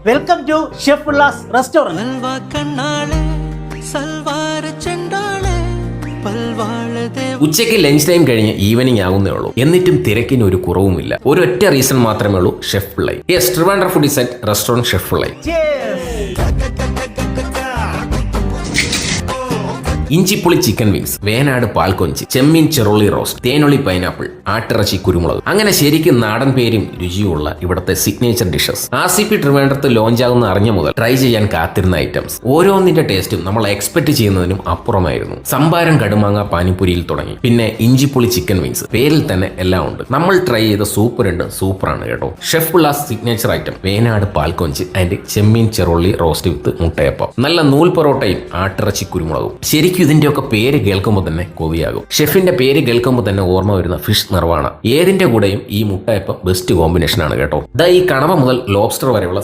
Welcome to chef Ullas restaurant. ഉച്ചയ്ക്ക് lunch time കഴിഞ്ഞ് evening ആകുന്നേ ഉള്ളൂ. എന്നിട്ടും തിരക്കിന് ഒരു കുറവുമില്ല. ഒരൊറ്റ റീസൺ മാത്രമേ ഉള്ളൂ, chef Pillai. Yes, Trivandrum foodie set restaurant chef Pillai. ഇഞ്ചിപ്പുളി ചിക്കൻ വിങ്സ്, വേനാട് പാൽക്കൊഞ്ച്, ചെമ്മീൻ ചെറുള്ളി റോസ്റ്റ്, തേനൊളി പൈനാപ്പിൾ, ആട്ടിറച്ചി കുരുമുളക്, അങ്ങനെ ശരിക്കും നാടൻ പേരും രുചിയുള്ള ഇവിടുത്തെ സിഗ്നേച്ചർ ഡിഷസ്. RCP ട്രിവാൻഡ്രത്ത് ലോഞ്ച് ആകുന്ന അറിഞ്ഞ മുതൽ ട്രൈ ചെയ്യാൻ കാത്തിരുന്ന ഐറ്റംസ്. ഓരോന്നിന്റെ ടേസ്റ്റും നമ്മൾ എക്സ്പെക്ട് ചെയ്യുന്നതിനും അപ്പുറമായിരുന്നു. സംഭാരം കടുമാങ്ങ പാനിപ്പുരിയിൽ തുടങ്ങി, പിന്നെ ഇഞ്ചിപ്പുളി ചിക്കൻ വിങ്സ്, പേരിൽ തന്നെ എല്ലാം ഉണ്ട്. നമ്മൾ ട്രൈ ചെയ്ത സൂപ്പറാണ് കേട്ടോ. Chef Ullas signature item Venad പാൽക്കൊഞ്ച് ആൻഡ് ചെമ്മീൻ ചെറുള്ളി റോസ്റ്റ് വിത്ത് മുട്ടയപ്പം, നല്ല നൂൽ പൊറോട്ടയും ആട്ടിറച്ചി കുരുമുളകും. ശരിക്കും ഇതിന്റെയൊക്കെ പേര് കേൾക്കുമ്പോൾ തന്നെ കൊതിയാകും. ഷെഫിന്റെ പേര് കേൾക്കുമ്പോൾ തന്നെ ഓർമ്മ വരുന്ന ഫിഷ് നിർവാണ. ഏതിന്റെ കൂടെയും ഈ മുട്ടയപ്പം ബെസ്റ്റ് കോമ്പിനേഷൻ ആണ് കേട്ടോ. ഈ കണവ മുതൽ ലോബ്സ്റ്റർ വരെയുള്ള